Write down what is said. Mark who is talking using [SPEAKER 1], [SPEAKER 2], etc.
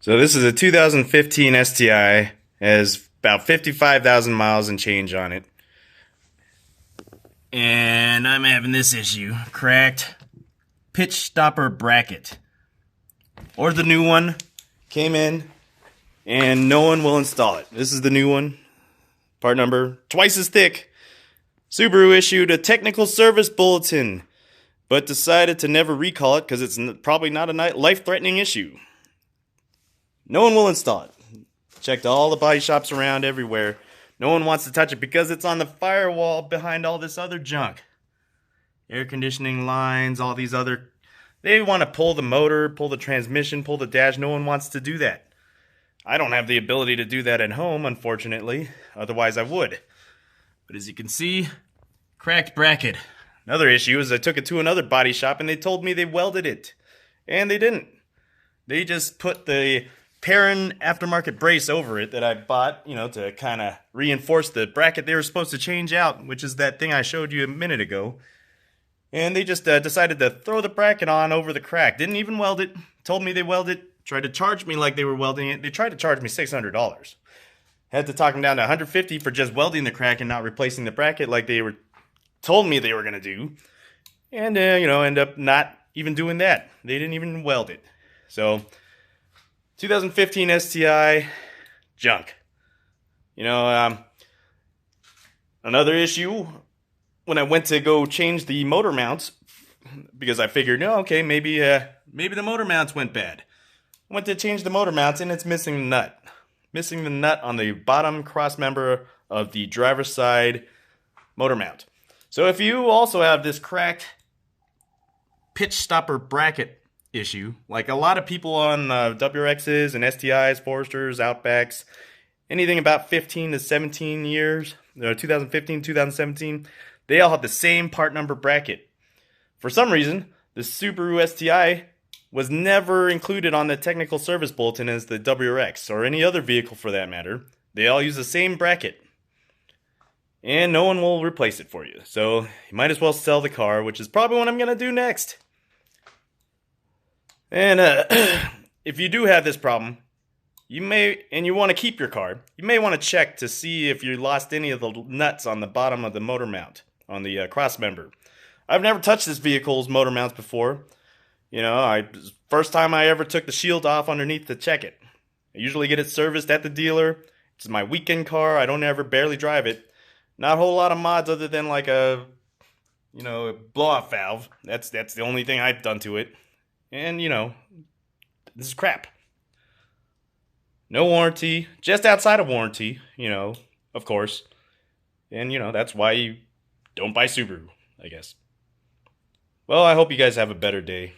[SPEAKER 1] So this is a 2015 STI, has about 55,000 miles and change on it. And I'm having this issue, cracked pitch stopper bracket. Or the new one came in and no one will install it. This is the new one, part number twice as thick. Subaru issued a technical service bulletin, but decided to never recall it because it's probably not a life-threatening issue. No one will install it. Checked all the body shops around everywhere. No one wants to touch it because it's on the firewall behind all this other junk. Air conditioning lines, all these other... They want to pull the motor, pull the transmission, pull the dash. No one wants to do that. I don't have the ability to do that at home, unfortunately. Otherwise, I would. But as you can see, cracked bracket. Another issue is I took it to another body shop and they told me they welded it. And they didn't. They just put the Perrin aftermarket brace over it that I bought, to kind of reinforce the bracket they were supposed to change out, which is that thing I showed you a minute ago. And they just decided to throw the bracket on over the crack. Didn't even weld it. Told me they welded it. Tried to charge me like they were welding it. They tried to charge me $600. Had to talk them down to $150 for just welding the crack and not replacing the bracket like they told me they were going to do. And, end up not even doing that. They didn't even weld it. So... 2015 STI, junk. Another issue, when I went to go change the motor mounts, because I figured, maybe the motor mounts went bad. I went to change the motor mounts and it's missing the nut. Missing the nut on the bottom cross member of the driver's side motor mount. So if you also have this cracked pitch stopper bracket issue, like a lot of people on WRXs and STIs, Foresters, Outbacks, anything about 15 to 17 years, 2015, 2017, they all have the same part number bracket. For some reason, the Subaru STI was never included on the technical service bulletin as the WRX, or any other vehicle for that matter. They all use the same bracket. And no one will replace it for you. So you might as well sell the car, which is probably what I'm going to do next. And if you do have this problem, and you want to keep your car, you may want to check to see if you lost any of the nuts on the bottom of the motor mount, on the cross member. I've never touched this vehicle's motor mounts before. First time I ever took the shield off underneath to check it. I usually get it serviced at the dealer. It's my weekend car. I don't ever barely drive it. Not a whole lot of mods other than like a blow-off valve. That's the only thing I've done to it. And, this is crap. No warranty, just outside of warranty, of course. And, that's why you don't buy Subaru, I guess. Well, I hope you guys have a better day.